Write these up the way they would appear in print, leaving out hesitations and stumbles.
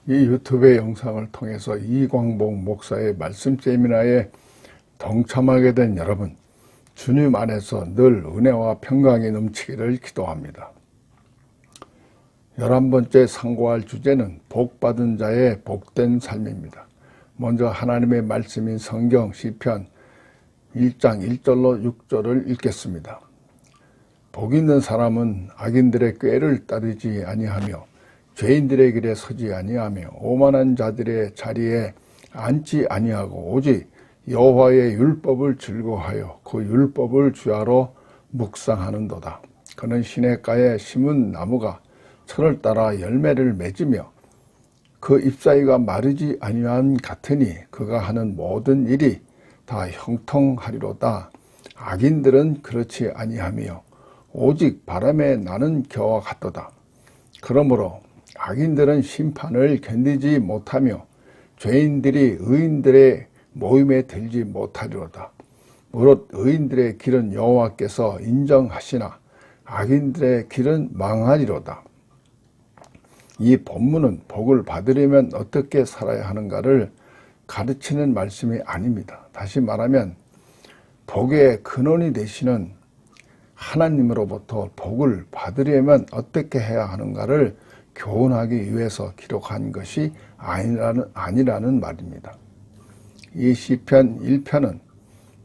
이 유튜브 영상을 통해서 이광복 목사의 말씀 세미나에 동참하게 된 여러분, 주님 안에서 늘 은혜와 평강이 넘치기를 기도합니다. 11번째 상고할 주제는 복받은 자의 복된 삶입니다. 먼저 하나님의 말씀인 성경 시편 1장 1절로 6절을 읽겠습니다. 복 있는 사람은 악인들의 꾀를 따르지 아니하며 죄인들의 길에 서지 아니하며 오만한 자들의 자리에 앉지 아니하고 오직 여호와의 율법을 즐거워하여 그 율법을 주야로 묵상하는도다. 그는 시냇가에 심은 나무가 철을 따라 열매를 맺으며 그 잎사귀가 마르지 아니함 같으니 그가 하는 모든 일이 다 형통하리로다. 악인들은 그렇지 아니하며 오직 바람에 나는 겨와 같도다. 그러므로 악인들은 심판을 견디지 못하며 죄인들이 의인들의 모임에 들지 못하리로다. 무릇 의인들의 길은 여호와께서 인정하시나 악인들의 길은 망하리로다. 이 본문은 복을 받으려면 어떻게 살아야 하는가를 가르치는 말씀이 아닙니다. 다시 말하면 복의 근원이 되시는 하나님으로부터 복을 받으려면 어떻게 해야 하는가를 교훈하기 위해서 기록한 것이 아니라는 말입니다. 이 시편 1편은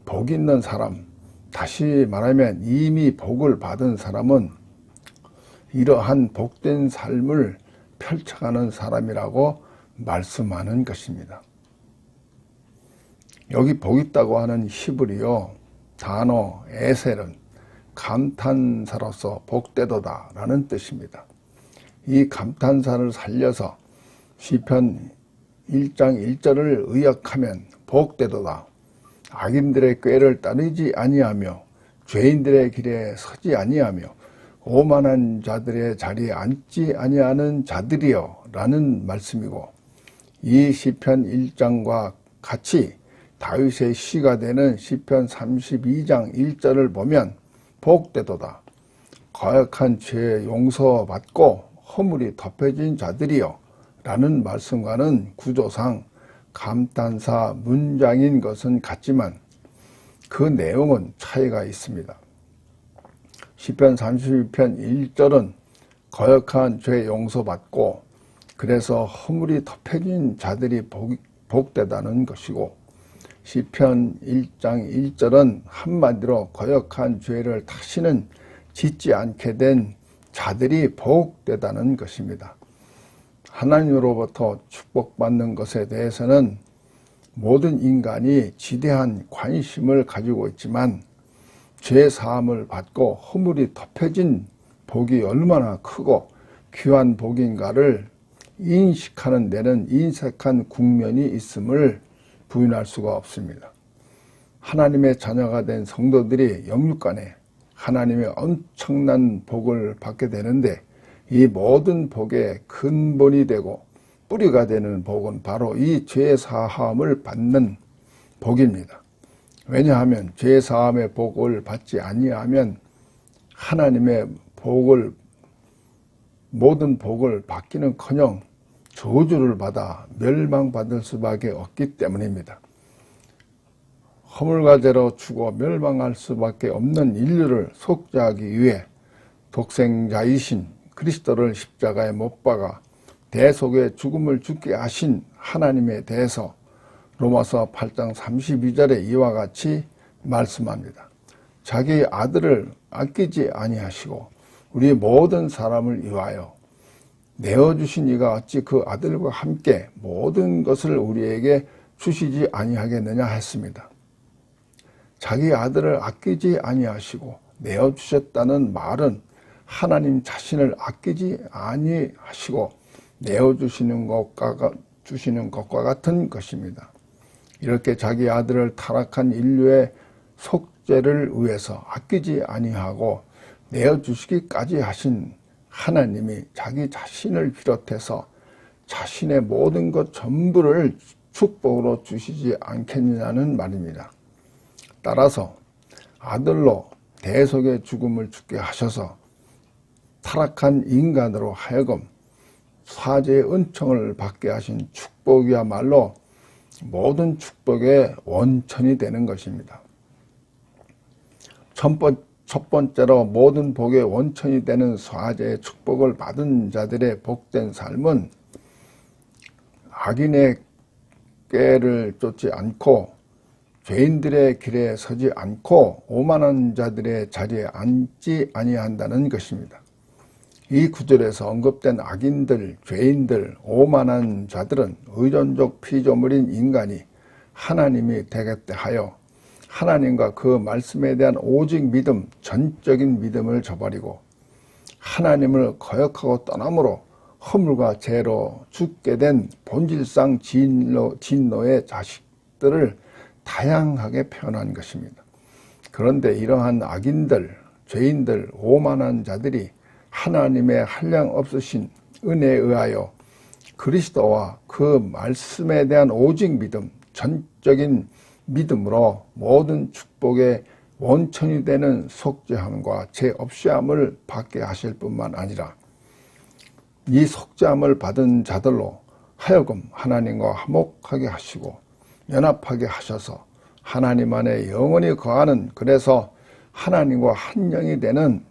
복 있는 사람, 다시 말하면 이미 복을 받은 사람은 이러한 복된 삶을 펼쳐가는 사람이라고 말씀하는 것입니다. 여기 복 있다고 하는 히브리어 단어 에셀은 감탄사로서 복되도다 라는 뜻입니다. 이 감탄사를 살려서 시편 1장 1절을 의역하면 복되도다. 악인들의 꾀를 따르지 아니하며 죄인들의 길에 서지 아니하며 오만한 자들의 자리에 앉지 아니하는 자들이여 라는 말씀이고, 이 시편 1장과 같이 다윗의 시가 되는 시편 32장 1절을 보면 복되도다. 거역한 죄 용서받고 허물이 덮여진 자들이여 라는 말씀과는 구조상 감탄사 문장인 것은 같지만 그 내용은 차이가 있습니다. 시편 32편 1절은 거역한 죄 용서받고 그래서 허물이 덮여진 자들이 복되다는 것이고, 시편 1장 1절은 한마디로 거역한 죄를 다시는 짓지 않게 된 자들이 복되다는 것입니다. 하나님으로부터 축복받는 것에 대해서는 모든 인간이 지대한 관심을 가지고 있지만 죄 사함을 받고 허물이 덮여진 복이 얼마나 크고 귀한 복인가를 인식하는 데는 인색한 국면이 있음을 부인할 수가 없습니다. 하나님의 자녀가 된 성도들이 영육간에 하나님의 엄청난 복을 받게 되는데, 이 모든 복의 근본이 되고 뿌리가 되는 복은 바로 이 죄 사함을 받는 복입니다. 왜냐하면 죄 사함의 복을 받지 아니하면 하나님의 복을, 모든 복을 받기는커녕 저주를 받아 멸망받을 수밖에 없기 때문입니다. 허물과 죄로 죽어 멸망할 수밖에 없는 인류를 속죄하기 위해 독생자이신 그리스도를 십자가에 못 박아 대속의 죽음을 죽게 하신 하나님에 대해서 로마서 8장 32절에 이와 같이 말씀합니다. 자기 아들을 아끼지 아니하시고 우리 모든 사람을 위하여 내어주신 이가 어찌 그 아들과 함께 모든 것을 우리에게 주시지 아니하겠느냐 했습니다. 자기 아들을 아끼지 아니하시고 내어주셨다는 말은 하나님 자신을 아끼지 아니하시고 내어주시는 것과 같은 것입니다. 이렇게 자기 아들을 타락한 인류의 속죄를 위해서 아끼지 아니하고 내어주시기까지 하신 하나님이 자기 자신을 비롯해서 자신의 모든 것 전부를 축복으로 주시지 않겠느냐는 말입니다. 따라서 아들로 대속의 죽음을 죽게 하셔서 타락한 인간으로 하여금 사제의 은총을 받게 하신 축복이야말로 모든 축복의 원천이 되는 것입니다. 첫 번째로 모든 복의 원천이 되는 사제의 축복을 받은 자들의 복된 삶은 악인의 꾀를 쫓지 않고 죄인들의 길에 서지 않고 오만한 자들의 자리에 앉지 아니한다는 것입니다. 이 구절에서 언급된 악인들, 죄인들, 오만한 자들은 의존적 피조물인 인간이 하나님이 되겠다 하여 하나님과 그 말씀에 대한 오직 믿음, 전적인 믿음을 저버리고 하나님을 거역하고 떠남으로 허물과 죄로 죽게 된 본질상 진노의 자식들을 다양하게 표현한 것입니다. 그런데 이러한 악인들, 죄인들, 오만한 자들이 하나님의 한량없으신 은혜에 의하여 그리스도와 그 말씀에 대한 오직 믿음, 전적인 믿음으로 모든 축복의 원천이 되는 속죄함과 죄 없이함을 받게 하실 뿐만 아니라 이 속죄함을 받은 자들로 하여금 하나님과 화목하게 하시고 연합하게 하셔서 하나님 안에 영원히 거하는, 그래서 하나님과 한 영이 되는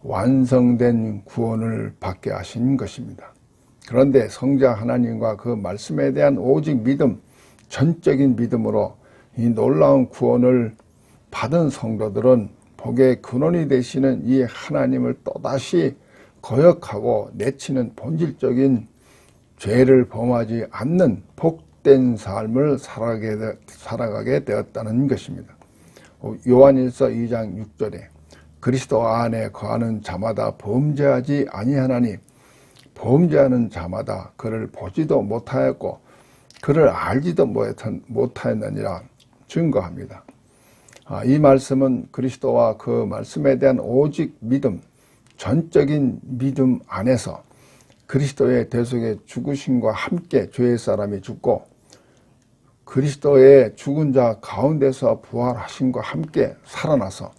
완성된 구원을 받게 하신 것입니다. 그런데 성자 하나님과 그 말씀에 대한 오직 믿음, 전적인 믿음으로 이 놀라운 구원을 받은 성도들은 복의 근원이 되시는 이 하나님을 또다시 거역하고 내치는 본질적인 죄를 범하지 않는 복된 삶을 살아가게 되었다는 것입니다. 요한일서 2장 6절에 그리스도 안에 거하는 자마다 범죄하지 아니하나니 범죄하는 자마다 그를 보지도 못하였고 그를 알지도 못하였느니라 증거합니다. 이 말씀은 그리스도와 그 말씀에 대한 오직 믿음, 전적인 믿음 안에서 그리스도의 대속의 죽으심과 함께 죄의 사람이 죽고 그리스도의 죽은 자 가운데서 부활하심과 함께 살아나서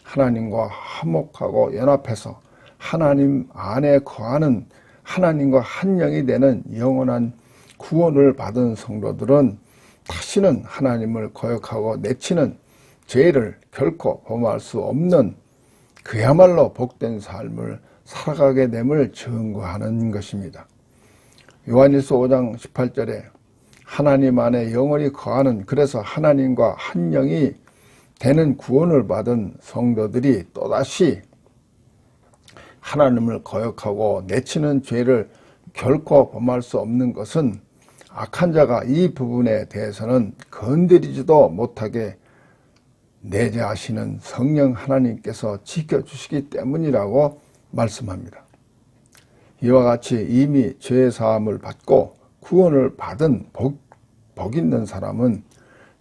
하나님과 화목하고 연합해서 하나님 안에 거하는 하나님과 한 영이 되는 영원한 구원을 받은 성도들은 다시는 하나님을 거역하고 내치는 죄를 결코 범할 수 없는 그야말로 복된 삶을 살아가게 됨을 증거하는 것입니다. 요한일서 5장 18절에 하나님 안에 영원히 거하는, 그래서 하나님과 한 영이 되는 구원을 받은 성도들이 또다시 하나님을 거역하고 내치는 죄를 결코 범할 수 없는 것은 악한 자가 이 부분에 대해서는 건드리지도 못하게 내재하시는 성령 하나님께서 지켜주시기 때문이라고 말씀합니다. 이와 같이 이미 죄 사함을 받고 구원을 받은 복 있는 사람은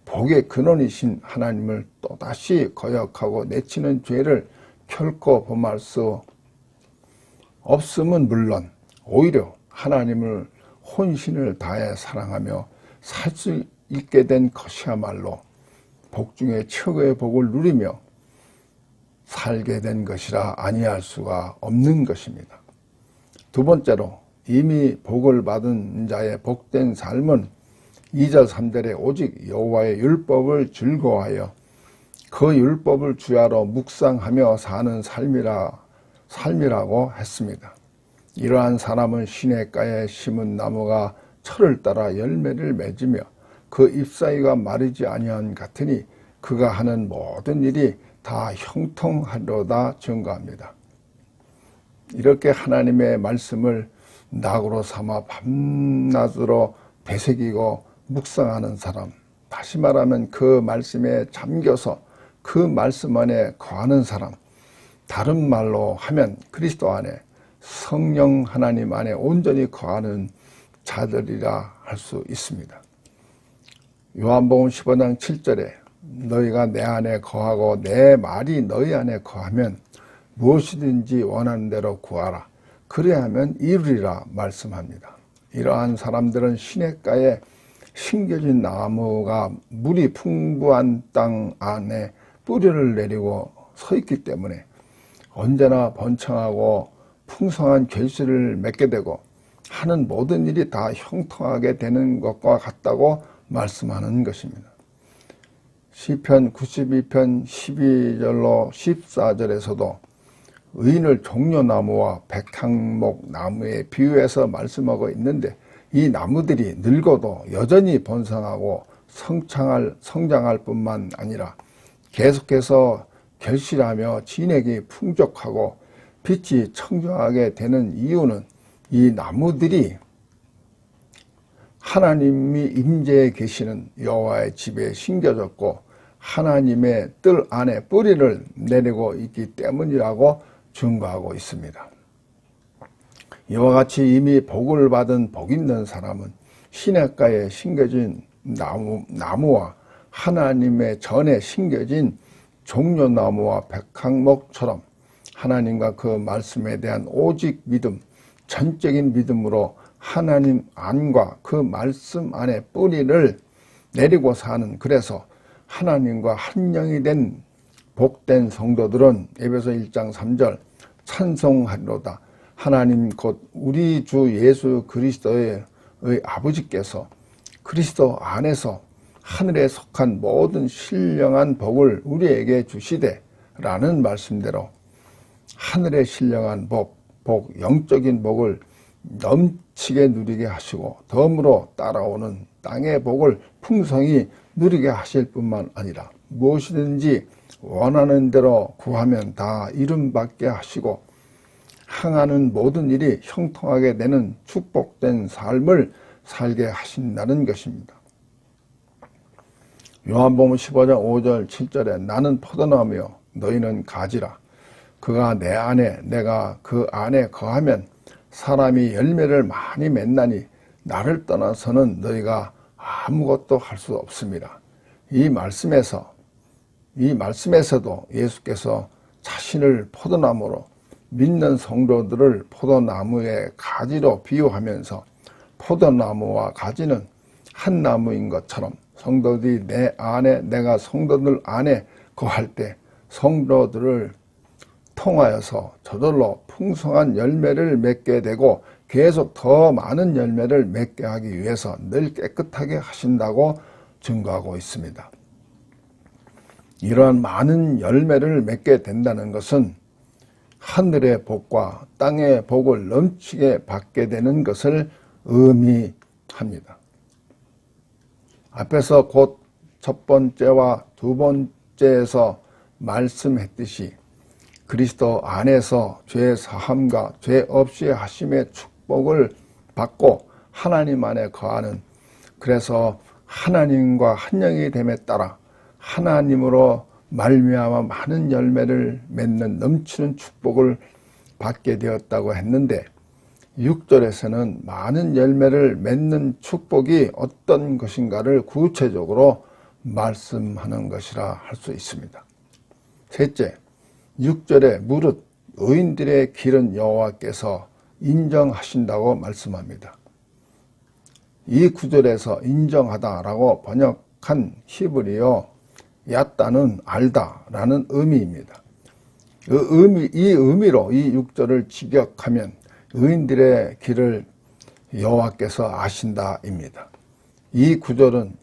복의 근원이신 하나님을 또다시 거역하고 내치는 죄를 결코 범할 수 없음은 물론 오히려 하나님을 혼신을 다해 사랑하며 살 수 있게 된 것이야말로 복 중에 최고의 복을 누리며 살게 된 것이라 아니할 수가 없는 것입니다. 두 번째로 이미 복을 받은 자의 복된 삶은 2절 3절에 오직 여호와의 율법을 즐거워하여 그 율법을 주야로 묵상하며 사는 삶이라고 했습니다. 이러한 사람은 시냇가에 심은 나무가 철을 따라 열매를 맺으며 그 잎사귀가 마르지 아니한 같으니 그가 하는 모든 일이 다 형통하리로다 증거합니다. 이렇게 하나님의 말씀을 낙으로 삼아 밤낮으로 되새기고 묵상하는 사람, 다시 말하면 그 말씀에 잠겨서 그 말씀 안에 거하는 사람, 다른 말로 하면 그리스도 안에 성령 하나님 안에 온전히 거하는 자들이라 할 수 있습니다. 요한복음 15장 7절에 너희가 내 안에 거하고 내 말이 너희 안에 거하면 무엇이든지 원하는 대로 구하라. 그래야면 이루리라 말씀합니다. 이러한 사람들은 시냇가에 심겨진 나무가 물이 풍부한 땅 안에 뿌리를 내리고 서 있기 때문에 언제나 번창하고 풍성한 결실을 맺게 되고 하는 모든 일이 다 형통하게 되는 것과 같다고 말씀하는 것입니다. 시편 92편 12절로 14절에서도 의인을 종려나무와 백향목 나무에 비유해서 말씀하고 있는데, 이 나무들이 늙어도 여전히 번성하고 성장할 뿐만 아니라 계속해서 결실하며 진액이 풍족하고 빛이 청정하게 되는 이유는 이 나무들이 하나님이 임재해 계시는 여호와의 집에 심겨졌고 하나님의 뜰 안에 뿌리를 내리고 있기 때문이라고 증거하고 있습니다. 이와 같이 이미 복을 받은 복 있는 사람은 시냇가에 심겨진 나무와 하나님의 전에 심겨진 종려나무와 백향목처럼 하나님과 그 말씀에 대한 오직 믿음, 전적인 믿음으로 하나님 안과 그 말씀 안에 뿌리를 내리고 사는, 그래서 하나님과 한 영이 된 복된 성도들은 에베소 1장 3절 찬송하리로다. 하나님 곧 우리 주 예수 그리스도의 아버지께서 그리스도 안에서 하늘에 속한 모든 신령한 복을 우리에게 주시되 라는 말씀대로 하늘에 신령한 복, 영적인 복을 넘치게 누리게 하시고 덤으로 따라오는 땅의 복을 풍성히 누리게 하실 뿐만 아니라 무엇이든지 원하는 대로 구하면 다 이름받게 하시고 행하는 모든 일이 형통하게 되는 축복된 삶을 살게 하신다는 것입니다. 요한복음 15장 5절 7절에 나는 포도나무요 너희는 가지라. 그가 내 안에 내가 그 안에 거하면 사람이 열매를 많이 맺나니 나를 떠나서는 너희가 아무것도 할 수 없습니다. 이 말씀에서도 예수께서 자신을 포도나무로, 믿는 성도들을 포도나무의 가지로 비유하면서 포도나무와 가지는 한 나무인 것처럼 성도들이 내 안에, 내가 성도들 안에 거할 때 성도들을 통하여서 저절로 풍성한 열매를 맺게 되고 계속 더 많은 열매를 맺게 하기 위해서 늘 깨끗하게 하신다고 증거하고 있습니다. 이러한 많은 열매를 맺게 된다는 것은 하늘의 복과 땅의 복을 넘치게 받게 되는 것을 의미합니다. 앞에서 곧 첫 번째와 두 번째에서 말씀했듯이 그리스도 안에서 죄 사함과 죄 없이 하심의 축복을 받고 하나님 안에 거하는, 그래서 하나님과 한 영이 됨에 따라 하나님으로 말미암아 많은 열매를 맺는 넘치는 축복을 받게 되었다고 했는데 6절에서는 많은 열매를 맺는 축복이 어떤 것인가를 구체적으로 말씀하는 것이라 할 수 있습니다. 셋째, 6절에 무릇 의인들의 길은 여호와께서 인정하신다고 말씀합니다. 이 구절에서 인정하다라고 번역한 히브리어 얕다는 알다라는 의미입니다. 이 의미로 이 6절을 직역하면 의인들의 길을 여호와께서 아신다입니다. 이 구절은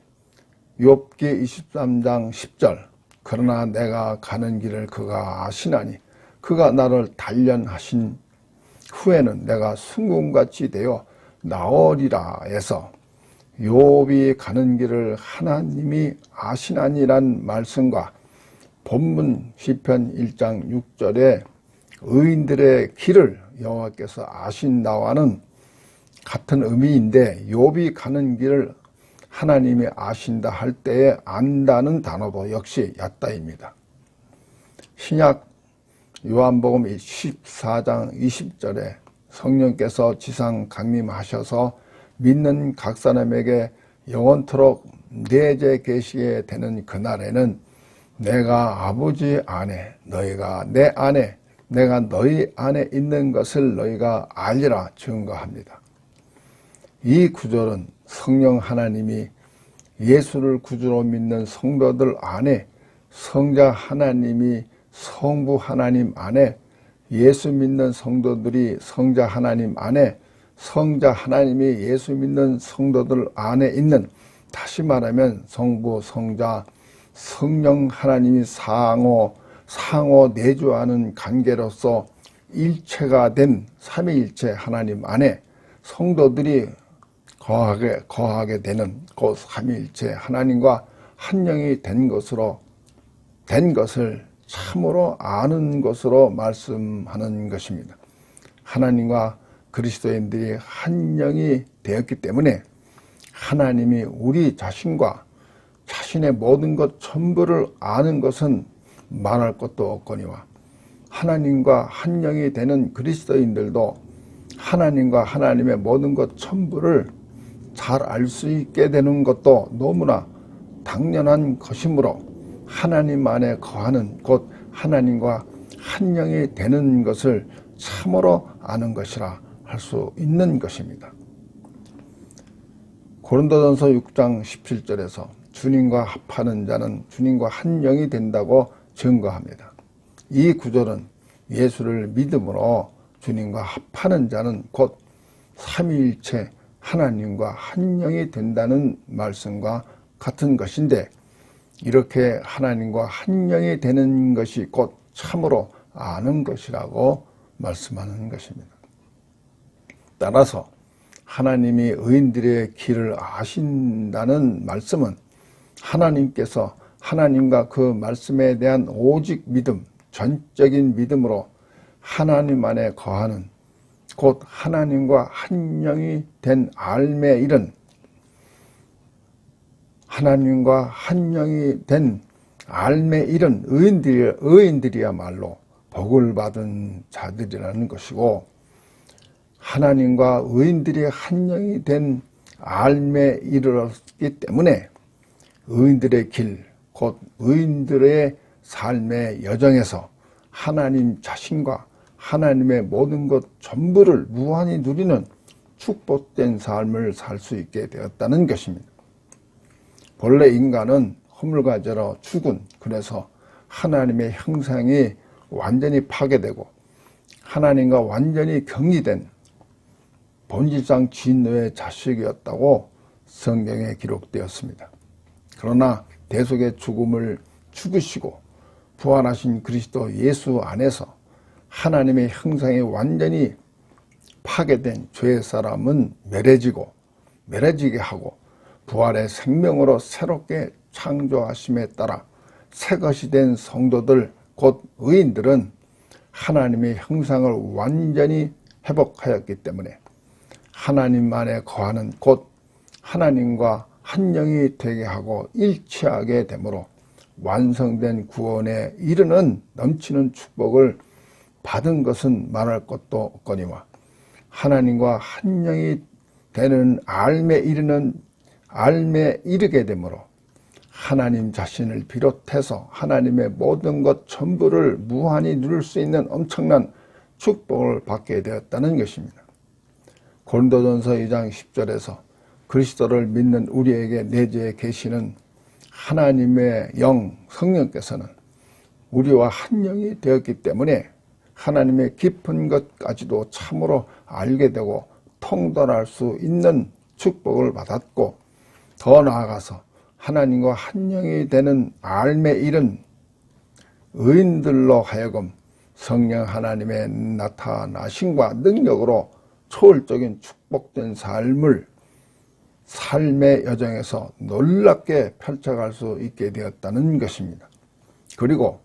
욥기 23장 10절 그러나 내가 가는 길을 그가 아시나니 그가 나를 단련하신 후에는 내가 순금같이 되어 나오리라 해서 욥이 가는 길을 하나님이 아시나니란 말씀과 본문 시편 1장 6절에 의인들의 길을 여호와께서 아신다와는 같은 의미인데 욥이 가는 길을 하나님이 아신다 할 때에 안다는 단어도 역시 얕다입니다. 신약 요한복음 14장 20절에 성령께서 지상 강림하셔서 믿는 각 사람에게 영원토록 내재 계시게 되는 그날에는 내가 아버지 안에 너희가 내 안에 내가 너희 안에 있는 것을 너희가 알리라 증거합니다. 이 구절은 성령 하나님이 예수를 구주로 믿는 성도들 안에 성자 하나님이 성부 하나님 안에 예수 믿는 성도들이 성자 하나님 안에 성자 하나님이 예수 믿는 성도들 안에 있는, 다시 말하면 성부, 성자, 성령 하나님이 상호 내주하는 관계로서 일체가 된 삼위일체 하나님 안에 성도들이 거하게 되는 그 삼위일체 하나님과 한 영이 된 것을 참으로 아는 것으로 말씀하는 것입니다. 하나님과 그리스도인들이 한 영이 되었기 때문에 하나님이 우리 자신과 자신의 모든 것 전부를 아는 것은 말할 것도 없거니와, 하나님과 한 영이 되는 그리스도인들도 하나님과 하나님의 모든 것 전부를 잘 알 수 있게 되는 것도 너무나 당연한 것이므로 하나님 안에 거하는, 곧 하나님과 한 영이 되는 것을 참으로 아는 것이라 할 수 있는 것입니다. 고린도전서 6장 17절에서 주님과 합하는 자는 주님과 한 영이 된다고 증거합니다. 이 구절은 예수를 믿음으로 주님과 합하는 자는 곧 삼위일체 하나님과 한 영이 된다는 말씀과 같은 것인데, 이렇게 하나님과 한 영이 되는 것이 곧 참으로 아는 것이라고 말씀하는 것입니다. 따라서 하나님이 의인들의 길을 아신다는 말씀은 하나님께서 하나님과 그 말씀에 대한 오직 믿음, 전적인 믿음으로 하나님 안에 거하는, 곧 하나님과 한 영이 된 알매 이른, 하나님과 한 영이 된 알매 이른 의인들이야말로 복을 받은 자들이라는 것이고, 하나님과 의인들이 한 영이 된 알매 이르렀기 때문에 의인들의 길, 곧 의인들의 삶의 여정에서 하나님 자신과 하나님의 모든 것 전부를 무한히 누리는 축복된 삶을 살 수 있게 되었다는 것입니다. 본래 인간은 허물과 죄로 죽은, 그래서 하나님의 형상이 완전히 파괴되고 하나님과 완전히 경리된 본질상 진노의 자식이었다고 성경에 기록되었습니다. 그러나 대속의 죽음을 죽으시고 부활하신 그리스도 예수 안에서 하나님의 형상이 완전히 파괴된 죄의 사람은 멸해지게 하고 부활의 생명으로 새롭게 창조하심에 따라 새것이 된 성도들, 곧 의인들은 하나님의 형상을 완전히 회복하였기 때문에 하나님 안에 거하는, 곧 하나님과 한 영이 되게 하고 일치하게 되므로 완성된 구원에 이르는 넘치는 축복을 받은 것은 말할 것도 없거니와, 하나님과 한 영이 되는 알매 이르게 되므로 하나님 자신을 비롯해서 하나님의 모든 것 전부를 무한히 누릴 수 있는 엄청난 축복을 받게 되었다는 것입니다. 고린도전서 2장 10절에서 그리스도를 믿는 우리에게 내재해 계시는 하나님의 영 성령께서는 우리와 한 영이 되었기 때문에 하나님의 깊은 것까지도 참으로 알게 되고 통달할 수 있는 축복을 받았고, 더 나아가서 하나님과 한 영이 되는 알매 이른 의인들로 하여금 성령 하나님의 나타나심과 능력으로 초월적인 축복된 삶의 여정에서 놀랍게 펼쳐갈 수 있게 되었다는 것입니다. 그리고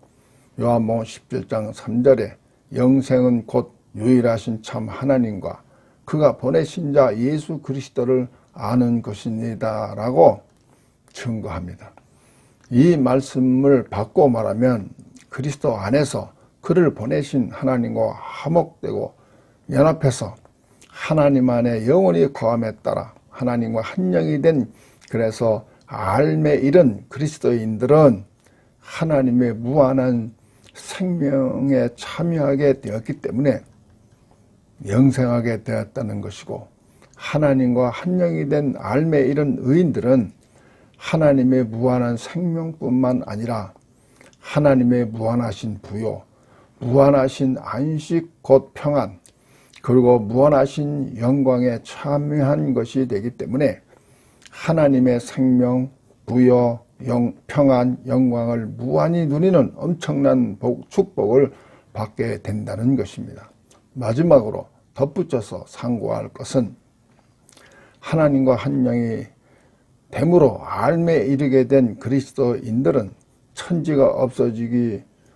요한복음 17장 3절에 영생은 곧 유일하신 참 하나님과 그가 보내신 자 예수 그리스도를 아는 것입니다 라고 증거합니다. 이 말씀을 받고 말하면 그리스도 안에서 그를 보내신 하나님과 화목되고 연합해서 하나님 안에 영원히 거함에 따라 하나님과 한 영이 된, 그래서 알매 이른 그리스도인들은 하나님의 무한한 생명에 참여하게 되었기 때문에 영생하게 되었다는 것이고, 하나님과 한 영이 된 알매 이른 의인들은 하나님의 무한한 생명뿐만 아니라 하나님의 무한하신 부요, 무한하신 안식 곧 평안, 그리고 무한하신 영광에 참여한 것이 되기 때문에 하나님의 생명, 부여, 평안, 영광을 무한히 누리는 엄청난 축복을 받게 된다는 것입니다. 마지막으로 덧붙여서 상고할 것은 하나님과 한 영이 됨으로 알매 이르게 된 그리스도인들은 천지가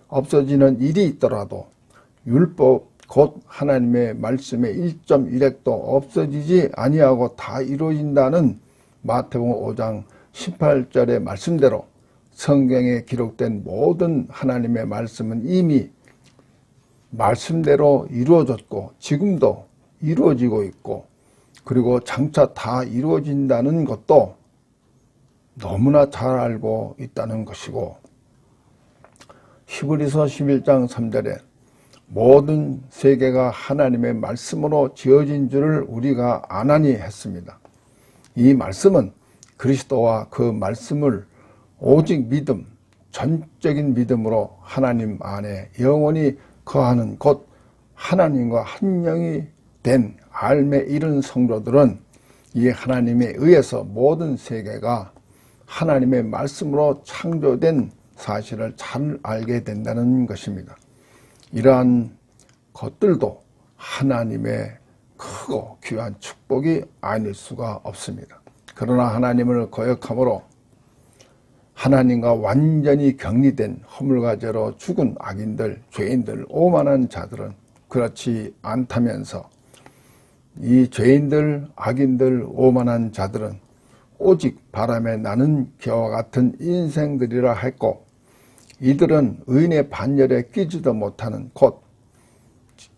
없어지는 일이 있더라도 율법 곧 하나님의 말씀의 1.1핵도 없어지지 아니하고 다 이루어진다는 마태복음 5장 18절의 말씀대로 성경에 기록된 모든 하나님의 말씀은 이미 말씀대로 이루어졌고 지금도 이루어지고 있고 그리고 장차 다 이루어진다는 것도 너무나 잘 알고 있다는 것이고, 히브리서 11장 3절에 모든 세계가 하나님의 말씀으로 지어진 줄을 우리가 아나니 했습니다. 이 말씀은 그리스도와 그 말씀을 오직 믿음, 전적인 믿음으로 하나님 안에 영원히 거하는 곧 하나님과 한 영이 된 알매 이른 성도들은 이 하나님에 의해서 모든 세계가 하나님의 말씀으로 창조된 사실을 잘 알게 된다는 것입니다. 이러한 것들도 하나님의 크고 귀한 축복이 아닐 수가 없습니다. 그러나 하나님을 거역함으로 하나님과 완전히 격리된 허물과 죄로 죽은 악인들, 죄인들, 오만한 자들은 그렇지 않다면서 이 죄인들, 악인들, 오만한 자들은 오직 바람에 나는 겨와 같은 인생들이라 했고, 이들은 의인의 반열에 끼지도 못하는 곧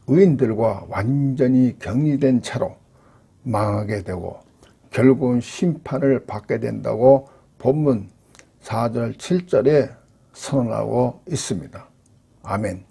의인들과 완전히 격리된 채로 망하게 되고 결국은 심판을 받게 된다고 본문 4절 7절에 선언하고 있습니다. 아멘.